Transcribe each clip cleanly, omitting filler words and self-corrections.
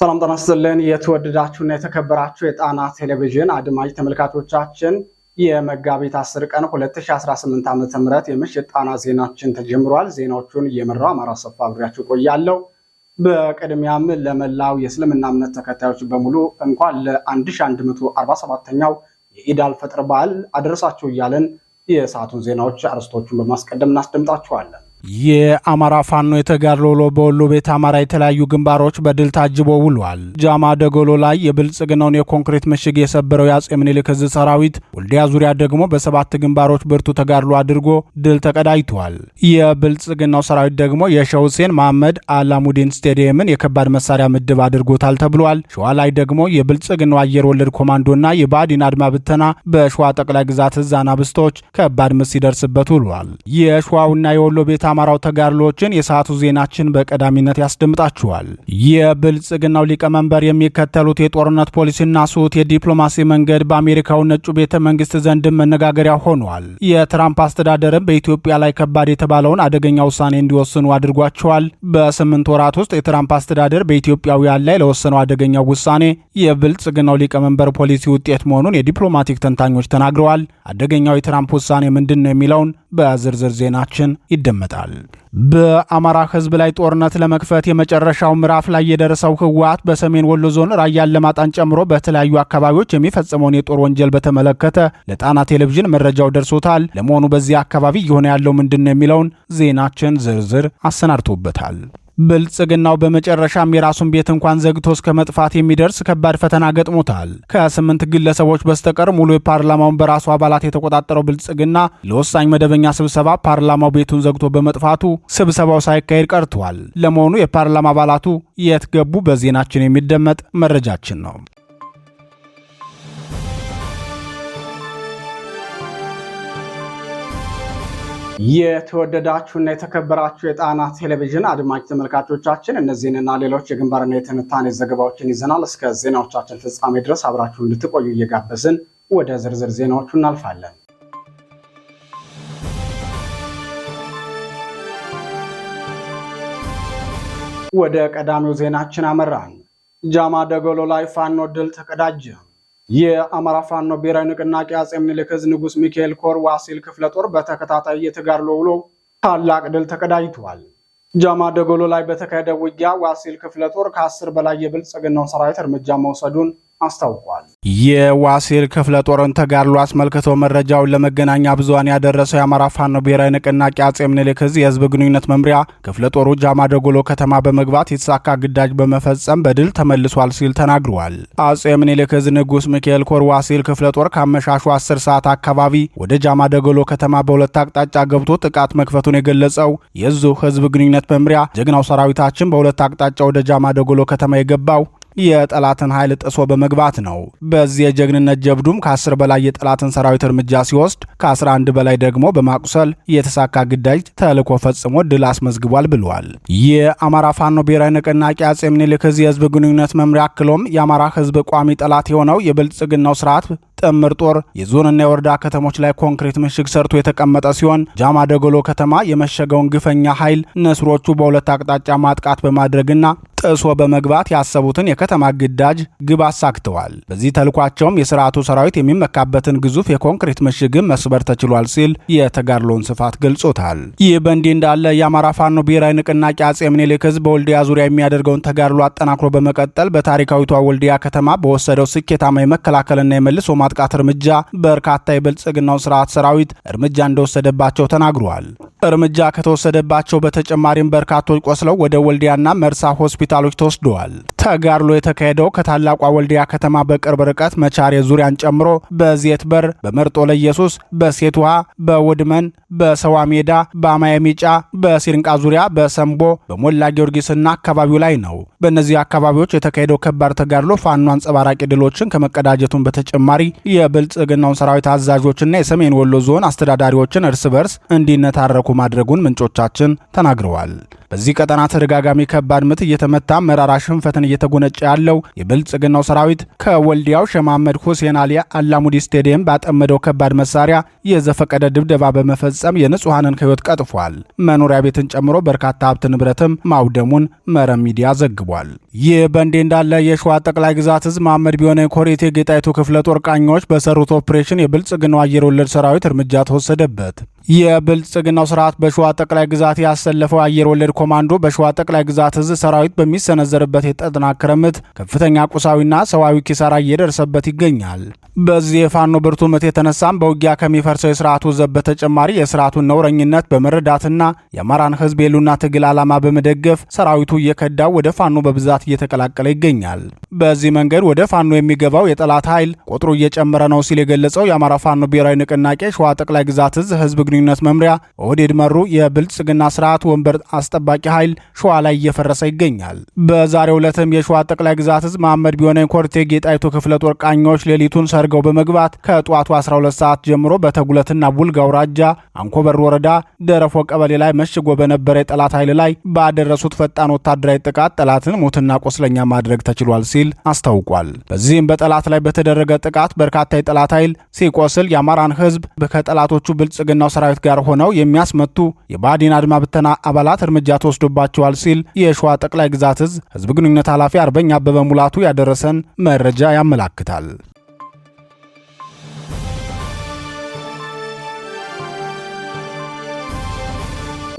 ሰላም ጤና ይስጥልን የተወደዳችሁና የተከበራችሁ የጣና ቴሌቪዥን አድማጭ ተመልካቾቻችን የመጋቢት 10 ቀን 2018 ዓ.ም የምሽት ጣና ዜናችን ተጀምሯል። ዜናዎቹን እየመራው አማራ ሰፋ አብሬያችሁ ቆያለሁ። በቅድሚያም ለመላው የእስልምና እምነት ተከታዮች በሙሉ እንኳን ለ1147ኛው የኢድ አልፈጥር በዓል አደረሳችሁ እያለን የሰዓቱን ዜናዎች አርዕስቶቹን በማስቀደም እናስደምጣችኋለን። የአማራ ፋኖ የተጋድሎ ውሎ በወሎ ቤት አማራ የተለያዩ ግንባሮች በድል ታጅቦ ውሏል። ጃማ ደጎሎ ላይ የብልጽግናውን የኮንክሪት ምሽግ የሰበረው የአጼ ምኒልክ ዕዝ ሰራዊት ወልዲያ ዙሪያ ደግሞ በ7 ግንባሮች ብርቱ ተጋድሎ አድርጎ ድል ተቀዳጅቷል። የብልጽግናው ሰራዊት ደግሞ የሼህ ሁሴን መሐመድ አላሙዲን ስቴዲየምን የከባድ መሳሪያ ምድብ አድርጎታል ተብሏል። ሸዋ ላይ ደግሞ የብልጽግናው አየር ወለድ ኮማንዶና የባዲን አድማ ብተና በሸዋ ጠቅላይ ግዛት ዕዝ አናብስቶች ከባድ ምት ሲደርስበት ውሏል። የሸዋውና የወሎ ቤት አማራው ተጋድሎችን የሰዓቱ ዜናችን በቀዳሚነት ያስደምጣችኋል። የብልጽግናው ሊቀመንበር የሚከተሉት የጦርነት ፖሊሲና ስሁት የዲፕሎማሲ መንገድ በአሜሪካው ነጩ ቤተ መንግስት ዘንድ መነጋገሪያ ሆኗል። የትራምፕ አስተዳደርም በኢትዮጵያ ላይ ከባድ የተባለውን አደገኛ ውሳኔ እንዲወስኑ አድርጓቸዋል። በ8 ወራት ውስጥ የትራምፕ አስተዳደር በኢትዮጵያውያን ላይ ለወሰነው አደገኛው ውሳኔ የብልጽግናው ሊቀመንበር ፖሊሲ ውጤት መሆኑን የዲፕሎማቲክ ተንታኞች ተናግረዋል። አደገኛው የትራምፕ ውሳኔ ምንድን ነው የሚለውን በዝርዝር ዜናችን ይደመጣል። በአማራ ህዝብ ላይ ጦርነት ለመክፈት የመጨረሻው ምዕራፍ ላይ የደረሰው ህወሓት በሰሜን ወሎ ዞን ራያን አላማጣን ጨምሮ በተለያዩ አካባቢዎች የሚፈጸመውን የጦር ወንጀል በተመለከተ ለጣና ቴሌቪዥን መረጃው ደርሶታል። ለመሆኑ በዚህ አካባቢ እየሆነ ያለው ምንድነው የሚለውን ዜናችን ዝርዝር አሰናድቶበታል። ብልጽግናው በመጨረሻም የራሱን ቤት እንኳን ዘግቶ እስከ መጥፋት የሚደርስ ከባድ ፈተና ገጥሞታል። ከ8 ግለሰቦች በስተቀር ሙሉ የፓርላማውን በራሱ አባላት የተቆጣጠረው ብልጽግና ለወሳኝ መደበኛ ስብሰባ ፓርላማው ቤቱን ዘግቶ በመጥፋቱ ስብሰባው ሳይካሄድ ቀርቷል። ለመሆኑ የፓርላማ አባላቱ የት ገቡ? በዜናችን የሚደመጥ መረጃችን ነው። የተወደዳችሁና የተከበራችሁ የጣና ቴሌቪዥን አድማጭ ተመልካቾቻችን እነዚህንና ሌሎች የግንባርና የትንታኔ ዘገባዎችን ይዘናል። እስከ ዜናዎቻችን ፍጻሜ ድረስ አብራችሁ እንድትቆዩ እየጋበዝን ወደ ዝርዝር ዜናዎቹ እናልፋለን። ወደ ቀዳሚው ዜናችን አመራን። ጃማ ደጎሎ ላይ ፋኖ ድል ተቀዳጀ። የአማራ ፋኖ ብሔራዊ ንቅናቄ አጼ ምኒልክ ዕዝ ንጉስ ሚካኤል ኮር ዋሲል ክፍለ ጦር በተከታታይ የተጋድሎ ውሎ ታላቅ ድል ተቀዳጅቷል። ጃማ ደጎሎ ላይ በተካሄደ ውጊያ ዋሲል ክፍለ ጦር ከ10 በላይ የብልጽግናው ሰራዊት እርምጃ መውሰዱን አስታውቋል። የዋሲል ክፍለ ጦርን ተጋድሎ አስመልክቶ መረጃውን ለመገናኛ ብዙሃን ያደረሰው የአማራ ፋኖ ብሔራዊ ንቅናቄ አጼ ምኒልክ ዕዝ የህዝብ ግንኙነት መምሪያ ክፍለ ጦሩ ጃማ ደጎሎ ከተማ በመግባት የተሳካ ግዳጅ በመፈጸም በድል ተመልሷል ሲል ተናግሯል። አጼ ምኒልክ ዕዝ ንጉስ ሚካኤል ኮር ዋሲል ክፍለ ጦር ከአመሻሹ 10 ሰዓት አካባቢ ወደ ጃማ ደጎሎ ከተማ በሁለት አቅጣጫ ገብቶ ጥቃት መክፈቱን የገለጸው የዙ ህዝብ ግንኙነት መምሪያ ጀግናው ሰራዊታችን በሁለት አቅጣጫ ወደ ጃማ ደጎሎ ከተማ የገባው የጠላትን ኃይል ጥሶ በመግባት ነው። በዚህ የጀግንነት ጀብዱም ከ10 በላይ የጠላትን ሰራዊት እርምጃ ሲወስድ ከ11 በላይ ደግሞ በማቁሰል የተሳካ ግዳጅ ተልዕኮ ፈጽሞ ድል አስመዝግቧል ብሏል። የአማራ ፋኖ ብሔራዊ ንቅናቄ አጼ ምኒልክ ዕዝ የህዝብ ግንኙነት መምሪያ አክሎም የአማራ ህዝብ ቋሚ ጠላት የሆነው የብልጽግናው ስርዓት ጥምር ጦር የዞንና የወረዳ ከተሞች ላይ ኮንክሪት ምሽግ ሰርቶ የተቀመጠ ሲሆን ጃማ ደጎሎ ከተማ የመሸገውን ግፈኛ ኃይል ንስሮቹ በሁለት አቅጣጫ ማጥቃት በማድረግና ጥሶ በመግባት ያሰቡትን የከተማ ግዳጅ ግብ አሳክተዋል። በዚህ ተልኳቸውም የስርዓቱ ሰራዊት የሚመካበትን ግዙፍ የኮንክሪት ምሽግን መስበር ተችሏል ሲል የተጋድሎውን ስፋት ገልጾታል። ይህ በእንዲህ እንዳለ የአማራ ፋኖ ብሔራዊ ንቅናቄ አጼ ምኒልክ ዕዝ በወልዲያ ዙሪያ የሚያደርገውን ተጋድሎ አጠናክሮ በመቀጠል በታሪካዊቷ ወልዲያ ከተማ በወሰደው ስኬታማ የመከላከልና የመልሶ ማጥቃት እርምጃ በርካታ የብልጽግናው ስርዓት ሰራዊት እርምጃ እንደወሰደባቸው ተናግሯል። እርምጃ ከተወሰደባቸው በተጨማሪም በርካቶች ቆስለው ወደ ወልዲያና መርሳ ሆስፒታሎች ተወስደዋል። ተጋድሎ የተካሄደው ከታላቋ ወልዲያ ከተማ በቅርብ ርቀት መቻሬ ዙሪያን ጨምሮ በዜት በር፣ በመርጦ ለኢየሱስ፣ በሴት ውሃ፣ በውድመን፣ በሰዋ ሜዳ፣ በአማያ ሚጫ፣ በሲርንቃ ዙሪያ፣ በሰምቦ፣ በሞላ ጊዮርጊስና አካባቢው ላይ ነው። በእነዚህ አካባቢዎች የተካሄደው ከባድ ተጋድሎ ፋኖ አንጸባራቂ ድሎችን ከመቀዳጀቱን በተጨማሪ የብልጽግናውን ሰራዊት አዛዦችና የሰሜን ወሎ ዞን አስተዳዳሪዎችን እርስ በርስ እንዲነታረኩ ማድረጉን ምንጮቻችን ተናግረዋል። በዚህ ቀጠና ተደጋጋሚ ከባድ ምት እየተመታ መራራ ሽንፈትን እየተጎነጨ ያለው የብልጽግናው ሰራዊት ከወልዲያው ሼህ መሐመድ ሁሴን አሊ አላሙዲ ስቴዲየም ባጠመደው ከባድ መሳሪያ የዘፈቀደ ድብደባ በመፈጸም የንጹሐንን ሕይወት ቀጥፏል። መኖሪያ ቤትን ጨምሮ በርካታ ሀብት ንብረትም ማውደሙን መረብ ሚዲያ ዘግቧል። ይህ በእንዲህ እንዳለ የሸዋ ጠቅላይ ግዛት እዝ መሐመድ ቢሆነኝ ኮር እቴጌ ጣይቱ ክፍለ ጦር ቃኞች በሰሩት ኦፕሬሽን የብልጽግናው አየር ወለድ ሰራዊት እርምጃ ተወሰደበት። የብልጽግናው ስርዓት በሸዋ ጠቅላይ ግዛት ያሰለፈው አየር ወለድ ኮማንዶ በሸዋ ጠቅላይ ግዛት እዝ ሰራዊት በሚሰነዘርበት የተጠናከረ ምት ከፍተኛ ቁሳዊና ሰዋዊ ኪሳራ እየደረሰበት ይገኛል። በዚህ የፋኖ ብርቱ ምት የተነሳም በውጊያ ከሚፈርሰው የስርዓቱ ዘብ በተጨማሪ የስርዓቱን ነውረኝነት በመረዳትና የአማራን ህዝብ የሉና ትግል ዓላማ በመደገፍ ሰራዊቱ እየከዳው ወደ ፋኖ በብዛት እየተቀላቀለ ይገኛል። በዚህ መንገድ ወደ ፋኖ የሚገባው የጠላት ኃይል ቁጥሩ እየጨመረ ነው ሲል የገለጸው የአማራ ፋኖ ብሔራዊ ንቅናቄ ሸዋ ጠቅላይ ግዛት እዝ ህዝብ ግንኙነት መምሪያ ኦህዴድ መሩ የብልጽግና ስርዓት ወንበር አስጠባቂ ኃይል ሸዋ ላይ እየፈረሰ ይገኛል። በዛሬው ዕለትም የሸዋ ጠቅላይ ግዛት እዝ መሐመድ ቢሆነኝ ኮር እቴጌ ጣይቱ ክፍለ ጦር ቃኞች ሌሊቱን ሰርገው በመግባት ከጧቱ 12 ሰዓት ጀምሮ በተጉለትና ቡልጋ አውራጃ አንኮበር ወረዳ ደረፎ ቀበሌ ላይ መሽጎ በነበረ የጠላት ኃይል ላይ ባደረሱት ፈጣን ወታደራዊ ጥቃት ጠላትን ሞትና ቆስለኛ ማድረግ ተችሏል ሲል አስታውቋል። በዚህም በጠላት ላይ በተደረገ ጥቃት በርካታ የጠላት ኃይል ሲቆስል የአማራን ህዝብ ከጠላቶቹ ብልጽግናው ሰራዊት ጋር ሆነው የሚያስመቱ የባዲን አድማ ብተና አባላት እርምጃ ተወስዶባቸዋል ሲል የሸዋ ጠቅላይ ግዛት እዝ ህዝብ ግንኙነት ኃላፊ አርበኛ አበበ ሙላቱ ያደረሰን መረጃ ያመላክታል።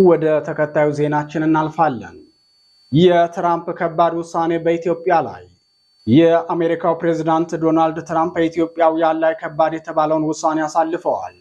ወደ ተከታዩ ዜናችን እናልፋለን። የትራምፕ ከባድ ውሳኔ በኢትዮጵያ ላይ። የአሜሪካው ፕሬዝዳንት ዶናልድ ትራምፕ በኢትዮጵያውያን ላይ ከባድ የተባለውን ውሳኔ አሳልፈዋል።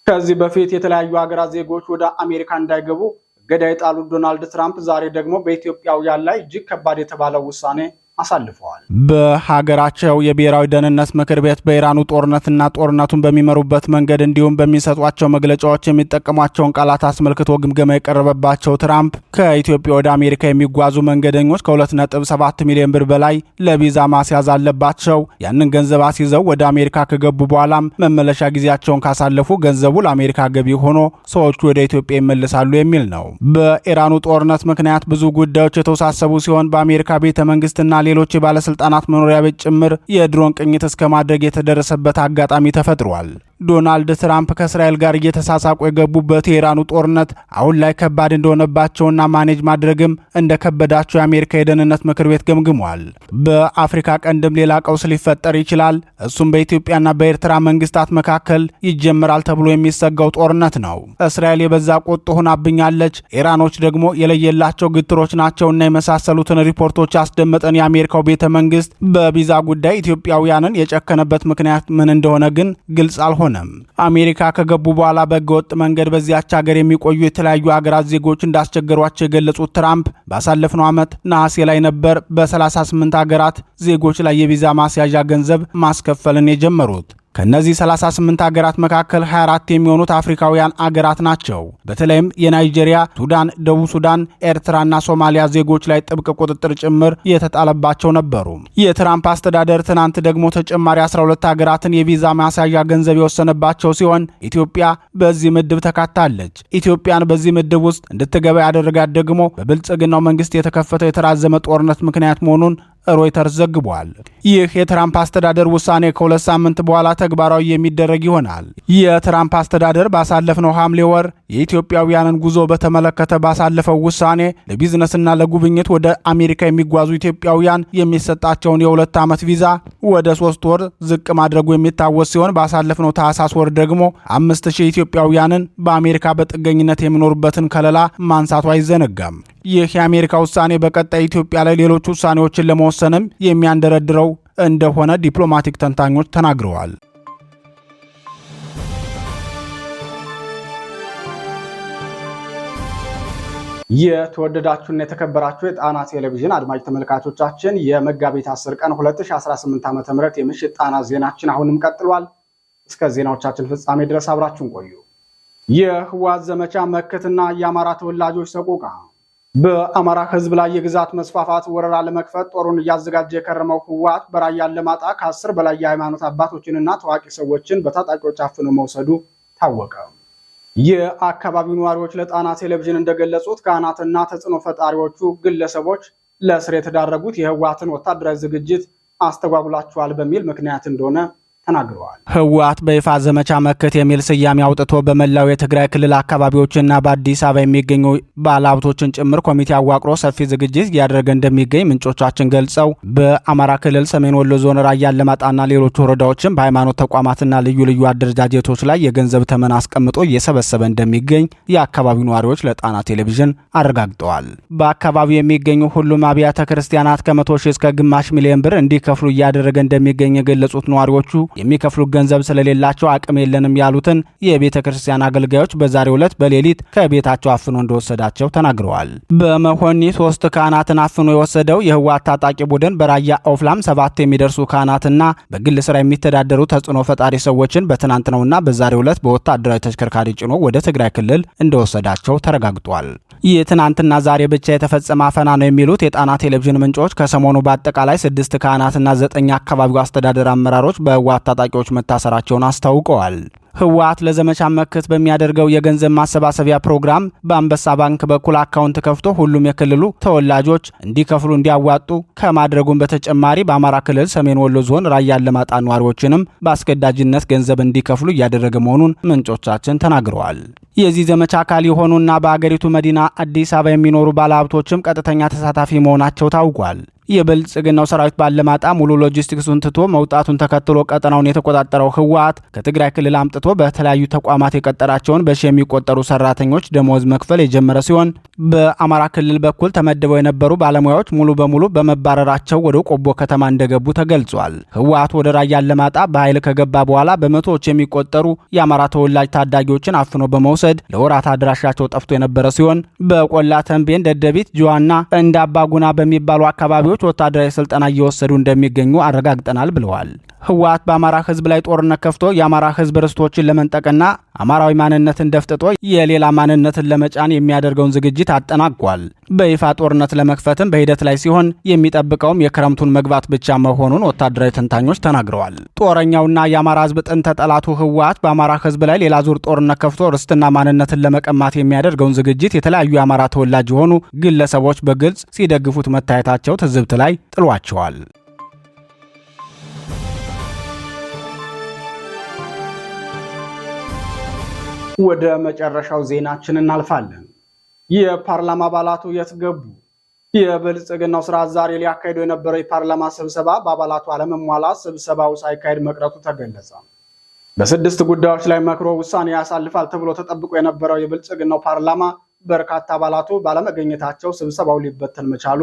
ከዚህ በፊት የተለያዩ ሀገራት ዜጎች ወደ አሜሪካ እንዳይገቡ እገዳ የጣሉት ዶናልድ ትራምፕ ዛሬ ደግሞ በኢትዮጵያውያን ላይ እጅግ ከባድ የተባለው ውሳኔ አሳልፈዋል። በሀገራቸው የብሔራዊ ደህንነት ምክር ቤት በኢራኑ ጦርነትና ጦርነቱን በሚመሩበት መንገድ እንዲሁም በሚሰጧቸው መግለጫዎች የሚጠቀሟቸውን ቃላት አስመልክቶ ግምገማ የቀረበባቸው ትራምፕ ከኢትዮጵያ ወደ አሜሪካ የሚጓዙ መንገደኞች ከ2.7 ሚሊዮን ብር በላይ ለቪዛ ማስያዝ አለባቸው። ያንን ገንዘብ አስይዘው ወደ አሜሪካ ከገቡ በኋላም መመለሻ ጊዜያቸውን ካሳለፉ ገንዘቡ ለአሜሪካ ገቢ ሆኖ ሰዎቹ ወደ ኢትዮጵያ ይመለሳሉ የሚል ነው። በኢራኑ ጦርነት ምክንያት ብዙ ጉዳዮች የተወሳሰቡ ሲሆን በአሜሪካ ቤተ መንግስትና ሌሎች የባለስልጣናት መኖሪያ ቤት ጭምር የድሮን ቅኝት እስከ ማድረግ የተደረሰበት አጋጣሚ ተፈጥሯል። ዶናልድ ትራምፕ ከእስራኤል ጋር እየተሳሳቁ የገቡበት የኢራኑ ጦርነት አሁን ላይ ከባድ እንደሆነባቸውና ማኔጅ ማድረግም እንደከበዳቸው የአሜሪካ የደህንነት ምክር ቤት ገምግሟል። በአፍሪካ ቀንድም ሌላ ቀውስ ሊፈጠር ይችላል። እሱም በኢትዮጵያና በኤርትራ መንግስታት መካከል ይጀምራል ተብሎ የሚሰጋው ጦርነት ነው። እስራኤል የበዛ ቁጡ ሆናብኛለች፣ ኢራኖች ደግሞ የለየላቸው ግትሮች ናቸውና የመሳሰሉትን ሪፖርቶች ያስደመጠን የአሜሪካው ቤተ መንግስት በቪዛ ጉዳይ ኢትዮጵያውያንን የጨከነበት ምክንያት ምን እንደሆነ ግን ግልጽ አልሆነ። አሜሪካ ከገቡ በኋላ በህገወጥ መንገድ በዚያች ሀገር የሚቆዩ የተለያዩ ሀገራት ዜጎች እንዳስቸገሯቸው የገለጹት ትራምፕ ባሳለፍነው ዓመት ነሐሴ ላይ ነበር በ38 ሀገራት ዜጎች ላይ የቪዛ ማስያዣ ገንዘብ ማስከፈልን የጀመሩት። ከነዚህ 38 ሀገራት መካከል 24 የሚሆኑት አፍሪካውያን አገራት ናቸው። በተለይም የናይጄሪያ፣ ሱዳን፣ ደቡብ ሱዳን፣ ኤርትራና ሶማሊያ ዜጎች ላይ ጥብቅ ቁጥጥር ጭምር የተጣለባቸው ነበሩ። የትራምፕ አስተዳደር ትናንት ደግሞ ተጨማሪ 12 ሀገራትን የቪዛ ማስያዣ ገንዘብ የወሰነባቸው ሲሆን ኢትዮጵያ በዚህ ምድብ ተካታለች። ኢትዮጵያን በዚህ ምድብ ውስጥ እንድትገባ ያደረጋት ደግሞ በብልጽግናው መንግስት የተከፈተው የተራዘመ ጦርነት ምክንያት መሆኑን ሮይተርስ ዘግቧል። ይህ የትራምፕ አስተዳደር ውሳኔ ከ2 ሳምንት በኋላ ተግባራዊ የሚደረግ ይሆናል። የትራምፕ አስተዳደር ባሳለፍነው ሐምሌ ወር የኢትዮጵያውያንን ጉዞ በተመለከተ ባሳለፈው ውሳኔ ለቢዝነስና ለጉብኝት ወደ አሜሪካ የሚጓዙ ኢትዮጵያውያን የሚሰጣቸውን የ2 ዓመት ቪዛ ወደ 3 ወር ዝቅ ማድረጉ የሚታወስ ሲሆን ባሳለፍነው ታህሳስ ወር ደግሞ 5000 ኢትዮጵያውያንን በአሜሪካ በጥገኝነት የሚኖሩበትን ከለላ ማንሳቱ አይዘነጋም። ይህ የአሜሪካ ውሳኔ በቀጣይ ኢትዮጵያ ላይ ሌሎች ውሳኔዎችን ለመወሰንም የሚያንደረድረው እንደሆነ ዲፕሎማቲክ ተንታኞች ተናግረዋል። የተወደዳችሁና የተከበራችሁ የጣና ቴሌቪዥን አድማጭ ተመልካቾቻችን የመጋቢት 10 ቀን 2018 ዓ.ም የምሽት ጣና ዜናችን አሁንም ቀጥሏል። እስከ ዜናዎቻችን ፍጻሜ ድረስ አብራችሁን ቆዩ። የህወሓት ዘመቻ መከትና የአማራ ተወላጆች ሰቆቃ። በአማራ ህዝብ ላይ የግዛት መስፋፋት ወረራ ለመክፈት ጦሩን እያዘጋጀ የከረመው ህወሓት በራያ አላማጣ ከ10 በላይ የሃይማኖት አባቶችንና ታዋቂ ሰዎችን በታጣቂዎች አፍኖ መውሰዱ ታወቀ። የአካባቢው ነዋሪዎች ለጣና ቴሌቪዥን እንደገለጹት ካህናትና ተጽዕኖ ፈጣሪዎቹ ግለሰቦች ለእስር የተዳረጉት የህወሓትን ወታደራዊ ዝግጅት አስተጓጉላቸዋል በሚል ምክንያት እንደሆነ ተናግረዋል። ህወሓት በይፋ ዘመቻ መከት የሚል ስያሜ አውጥቶ በመላው የትግራይ ክልል አካባቢዎችና በአዲስ አበባ የሚገኙ ባለሀብቶችን ጭምር ኮሚቴ አዋቅሮ ሰፊ ዝግጅት እያደረገ እንደሚገኝ ምንጮቻችን ገልጸው በአማራ ክልል ሰሜን ወሎ ዞን ራያ አላማጣና ሌሎች ወረዳዎችን በሃይማኖት ተቋማትና ልዩ ልዩ አደረጃጀቶች ላይ የገንዘብ ተመን አስቀምጦ እየሰበሰበ እንደሚገኝ የአካባቢው ነዋሪዎች ለጣና ቴሌቪዥን አረጋግጠዋል። በአካባቢው የሚገኙ ሁሉም አብያተ ክርስቲያናት ከ100 ሺህ እስከ ግማሽ ሚሊዮን ብር እንዲከፍሉ እያደረገ እንደሚገኝ የገለጹት ነዋሪዎቹ የሚከፍሉት ገንዘብ ስለሌላቸው አቅም የለንም ያሉትን የቤተ ክርስቲያን አገልጋዮች በዛሬው ዕለት በሌሊት ከቤታቸው አፍኖ እንደወሰዳቸው ተናግረዋል። በመሆኒ 3 ካህናትን አፍኖ የወሰደው የህወሓት ታጣቂ ቡድን በራያ ኦፍላም 7 የሚደርሱ ካህናትና በግል ስራ የሚተዳደሩ ተጽዕኖ ፈጣሪ ሰዎችን በትናንትናውና በዛሬው ዕለት በወታደራዊ ተሽከርካሪ ጭኖ ወደ ትግራይ ክልል እንደወሰዳቸው ተረጋግጧል። ይህ ትናንትና ዛሬ ብቻ የተፈጸመ አፈና ነው የሚሉት የጣና ቴሌቪዥን ምንጮች ከሰሞኑ በአጠቃላይ 6 ካህናትና 9 አካባቢው አስተዳደር አመራሮች በህወሓት ታጣቂዎች መታሰራቸውን አስታውቀዋል። ህወሓት ለዘመቻ መከት በሚያደርገው የገንዘብ ማሰባሰቢያ ፕሮግራም በአንበሳ ባንክ በኩል አካውንት ከፍቶ ሁሉም የክልሉ ተወላጆች እንዲከፍሉ እንዲያዋጡ ከማድረጉም በተጨማሪ በአማራ ክልል ሰሜን ወሎ ዞን ራያ አላማጣ ነዋሪዎችንም በአስገዳጅነት ገንዘብ እንዲከፍሉ እያደረገ መሆኑን ምንጮቻችን ተናግረዋል። የዚህ ዘመቻ አካል የሆኑና በአገሪቱ መዲና አዲስ አበባ የሚኖሩ ባለሀብቶችም ቀጥተኛ ተሳታፊ መሆናቸው ታውቋል። የብልጽግናው ሰራዊት ባለማጣ ሙሉ ሎጂስቲክሱን ትቶ መውጣቱን ተከትሎ ቀጠናውን የተቆጣጠረው ህወሓት ከትግራይ ክልል አምጥቶ በተለያዩ ተቋማት የቀጠራቸውን በሺ የሚቆጠሩ ሰራተኞች ደሞዝ መክፈል የጀመረ ሲሆን በአማራ ክልል በኩል ተመድበው የነበሩ ባለሙያዎች ሙሉ በሙሉ በመባረራቸው ወደ ቆቦ ከተማ እንደገቡ ተገልጿል። ህወሓት ወደ ራያ አላማጣ በኃይል ከገባ በኋላ በመቶዎች የሚቆጠሩ የአማራ ተወላጅ ታዳጊዎችን አፍኖ በመውሰድ ለወራት አድራሻቸው ጠፍቶ የነበረ ሲሆን በቆላ ተንቤን፣ ደደቢት፣ ጅዋና እንደ አባጉና በሚባሉ አካባቢዎች ወታደራዊ ስልጠና እየወሰዱ እንደሚገኙ አረጋግጠናል ብለዋል። ህወሓት በአማራ ህዝብ ላይ ጦርነት ከፍቶ የአማራ ህዝብ ርስቶችን ለመንጠቅና አማራዊ ማንነትን ደፍጥጦ የሌላ ማንነትን ለመጫን የሚያደርገውን ዝግጅት አጠናቋል። በይፋ ጦርነት ለመክፈትም በሂደት ላይ ሲሆን የሚጠብቀውም የክረምቱን መግባት ብቻ መሆኑን ወታደራዊ ተንታኞች ተናግረዋል። ጦረኛውና የአማራ ህዝብ ጥንተ ጠላቱ ህወሓት በአማራ ህዝብ ላይ ሌላ ዙር ጦርነት ከፍቶ ርስትና ማንነትን ለመቀማት የሚያደርገውን ዝግጅት የተለያዩ የአማራ ተወላጅ የሆኑ ግለሰቦች በግልጽ ሲደግፉት መታየታቸው ትዝብት ላይ ጥሏቸዋል። ወደ መጨረሻው ዜናችን እናልፋለን። የፓርላማ አባላቱ የት ገቡ? የብልጽግናው ስርዓት ዛሬ ሊያካሂዱ የነበረው የፓርላማ ስብሰባ በአባላቱ አለመሟላት ስብሰባው ሳይካሄድ መቅረቱ ተገለጸ። በ6 ጉዳዮች ላይ መክሮ ውሳኔ ያሳልፋል ተብሎ ተጠብቆ የነበረው የብልጽግናው ፓርላማ በርካታ አባላቱ ባለመገኘታቸው ስብሰባው ሊበተን መቻሉ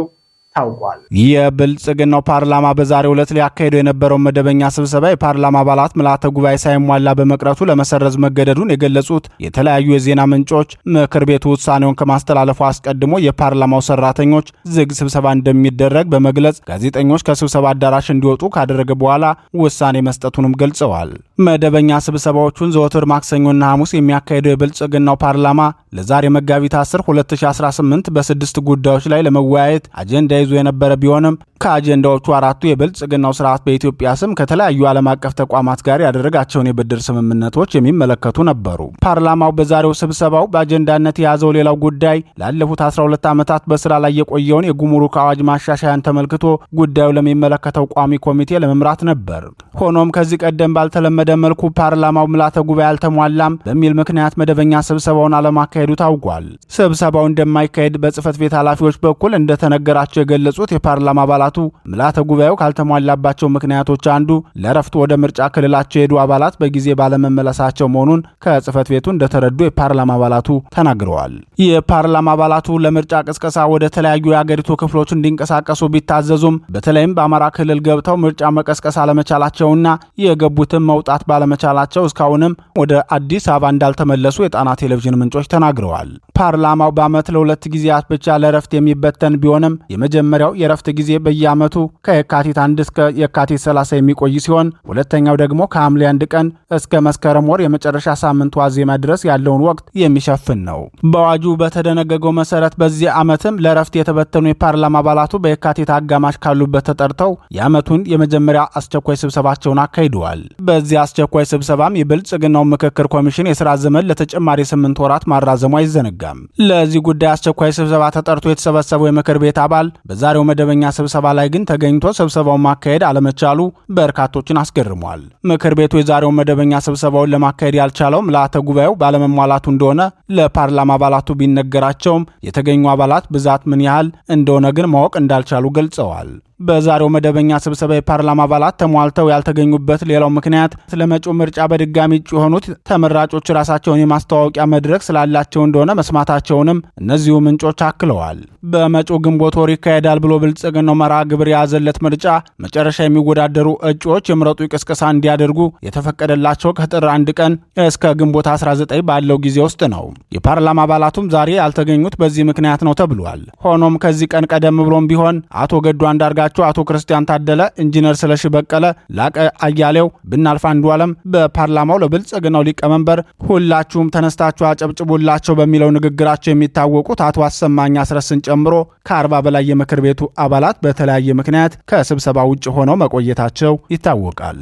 ታውቋል። የብልጽግናው ፓርላማ በዛሬው ዕለት ሊያካሂዱ የነበረው መደበኛ ስብሰባ የፓርላማ አባላት ምልዓተ ጉባኤ ሳይሟላ በመቅረቱ ለመሰረዝ መገደዱን የገለጹት የተለያዩ የዜና ምንጮች ምክር ቤቱ ውሳኔውን ከማስተላለፉ አስቀድሞ የፓርላማው ሰራተኞች ዝግ ስብሰባ እንደሚደረግ በመግለጽ ጋዜጠኞች ከስብሰባ አዳራሽ እንዲወጡ ካደረገ በኋላ ውሳኔ መስጠቱንም ገልጸዋል። መደበኛ ስብሰባዎቹን ዘወትር ማክሰኞና ሐሙስ የሚያካሂደው የብልጽግናው ፓርላማ ለዛሬ መጋቢት 10 2018 በ6 ጉዳዮች ላይ ለመወያየት አጀንዳ ይዞ የነበረ ቢሆንም ከአጀንዳዎቹ 4ቱ የብልጽግናው ስርዓት በኢትዮጵያ ስም ከተለያዩ ዓለም አቀፍ ተቋማት ጋር ያደረጋቸውን የብድር ስምምነቶች የሚመለከቱ ነበሩ። ፓርላማው በዛሬው ስብሰባው በአጀንዳነት የያዘው ሌላው ጉዳይ ላለፉት 12 ዓመታት በስራ ላይ የቆየውን የጉምሩክ አዋጅ ማሻሻያን ተመልክቶ ጉዳዩ ለሚመለከተው ቋሚ ኮሚቴ ለመምራት ነበር። ሆኖም ከዚህ ቀደም ባልተለመደ መልኩ ፓርላማው ምልዓተ ጉባኤ አልተሟላም በሚል ምክንያት መደበኛ ስብሰባውን አለማካሄዱ ታውቋል። ስብሰባው እንደማይካሄድ በጽህፈት ቤት ኃላፊዎች በኩል እንደተነገራቸው የገለጹት የፓርላማ አባላቱ ምልዓተ ጉባኤው ካልተሟላባቸው ምክንያቶች አንዱ ለረፍት ወደ ምርጫ ክልላቸው የሄዱ አባላት በጊዜ ባለመመለሳቸው መሆኑን ከጽህፈት ቤቱ እንደተረዱ የፓርላማ አባላቱ ተናግረዋል። የፓርላማ አባላቱ ለምርጫ ቅስቀሳ ወደ ተለያዩ የአገሪቱ ክፍሎች እንዲንቀሳቀሱ ቢታዘዙም በተለይም በአማራ ክልል ገብተው ምርጫ መቀስቀስ አለመቻላቸውና የገቡትን መውጣት ባለመቻላቸው እስካሁንም ወደ አዲስ አበባ እንዳልተመለሱ የጣና ቴሌቪዥን ምንጮች ተናግረዋል። ፓርላማው በዓመት ለ2 ጊዜያት ብቻ ለረፍት የሚበተን ቢሆንም የመጀመሪያው የረፍት ጊዜ በየዓመቱ ከየካቲት 1 እስከ የካቲት 30 የሚቆይ ሲሆን ሁለተኛው ደግሞ ከሐምሌ 1 ቀን እስከ መስከረም ወር የመጨረሻ ሳምንት ዋዜማ ድረስ ያለውን ወቅት የሚሸፍን ነው። በአዋጁ በተደነገገው መሰረት በዚህ ዓመትም ለረፍት የተበተኑ የፓርላማ አባላቱ በየካቲት አጋማሽ ካሉበት ተጠርተው የዓመቱን የመጀመሪያ አስቸኳይ ስብሰባቸውን አካሂደዋል። በዚህ አስቸኳይ ስብሰባም የብልጽግናው ምክክር ኮሚሽን የሥራ ዘመን ለተጨማሪ 8 ወራት ማራዘሙ አይዘነጋም። ለዚህ ጉዳይ አስቸኳይ ስብሰባ ተጠርቶ የተሰበሰበው የምክር ቤት አባል በዛሬው መደበኛ ስብሰባ ላይ ግን ተገኝቶ ስብሰባውን ማካሄድ አለመቻሉ በርካቶችን አስገርሟል። ምክር ቤቱ የዛሬው መደበኛ ስብሰባውን ለማካሄድ ያልቻለው ምልዓተ ጉባኤው ባለመሟላቱ እንደሆነ ለፓርላማ አባላቱ ቢነገራቸውም የተገኙ አባላት ብዛት ምን ያህል እንደሆነ ግን ማወቅ እንዳልቻሉ ገልጸዋል። በዛሬው መደበኛ ስብሰባ የፓርላማ አባላት ተሟልተው ያልተገኙበት ሌላው ምክንያት ስለመጪው ምርጫ በድጋሚ እጩ የሆኑት ተመራጮች ራሳቸውን የማስተዋወቂያ መድረክ ስላላቸው እንደሆነ መስማታቸውንም እነዚሁ ምንጮች አክለዋል። በመጪው ግንቦት ወር ይካሄዳል ብሎ ብልጽግናው መርሃ ግብር የያዘለት ምርጫ መጨረሻ የሚወዳደሩ እጩዎች የምረጡ ቅስቀሳ እንዲያደርጉ የተፈቀደላቸው ከጥር 1 ቀን እስከ ግንቦት 19 ባለው ጊዜ ውስጥ ነው። የፓርላማ አባላቱም ዛሬ ያልተገኙት በዚህ ምክንያት ነው ተብሏል። ሆኖም ከዚህ ቀን ቀደም ብሎም ቢሆን አቶ ገዱ አንዳርጋ አቶ ክርስቲያን ታደለ፣ ኢንጂነር ስለሺ በቀለ፣ ላቀ አያሌው፣ ብናልፍ አንዱዓለም በፓርላማው ለብልጽግናው ሊቀመንበር ሁላችሁም ተነስታችሁ አጨብጭቡላቸው በሚለው ንግግራቸው የሚታወቁት አቶ አሰማኝ አስረስን ጨምሮ ከ40 በላይ የምክር ቤቱ አባላት በተለያየ ምክንያት ከስብሰባ ውጭ ሆነው መቆየታቸው ይታወቃል።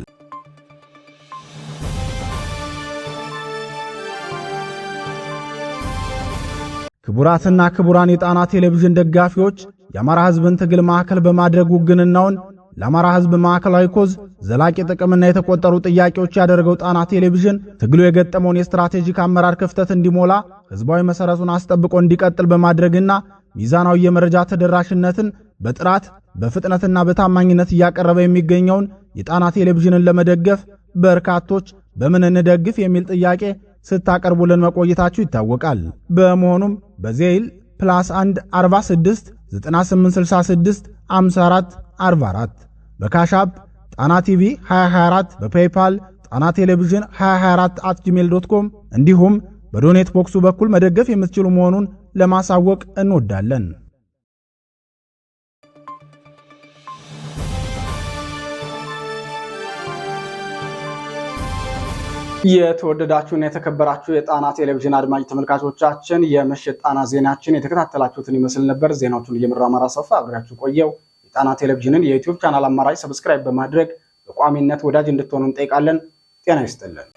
ክቡራትና ክቡራን የጣና ቴሌቪዥን ደጋፊዎች የአማራ ሕዝብን ትግል ማዕከል በማድረግ ውግንናውን ለአማራ ሕዝብ ማዕከላዊ ኮዝ ዘላቂ ጥቅምና የተቆጠሩ ጥያቄዎች ያደረገው ጣና ቴሌቪዥን ትግሉ የገጠመውን የስትራቴጂክ አመራር ክፍተት እንዲሞላ ሕዝባዊ መሰረቱን አስጠብቆ እንዲቀጥል በማድረግና ሚዛናዊ የመረጃ ተደራሽነትን በጥራት በፍጥነትና በታማኝነት እያቀረበ የሚገኘውን የጣና ቴሌቪዥንን ለመደገፍ በርካቶች በምን እንደግፍ የሚል ጥያቄ ስታቀርቡልን መቆየታችሁ ይታወቃል። በመሆኑም በዜል +1 46 9866 54 44 በካሻፕ ጣና ቲቪ 2024 በፔይፓል ጣና ቴሌቪዥን 2024@gmail.com እንዲሁም በዶኔት ቦክሱ በኩል መደገፍ የምትችሉ መሆኑን ለማሳወቅ እንወዳለን። የተወደዳችሁና የተከበራችሁ የጣና ቴሌቪዥን አድማጭ ተመልካቾቻችን የምሽት ጣና ዜናችን የተከታተላችሁትን ይመስል ነበር። ዜናዎቹን እየመራው አማራ ሰፋ አብራችሁ ቆየው። የጣና ቴሌቪዥንን የዩቲዩብ ቻናል አማራጭ ሰብስክራይብ በማድረግ በቋሚነት ወዳጅ እንድትሆኑ እንጠይቃለን። ጤና ይስጥልን።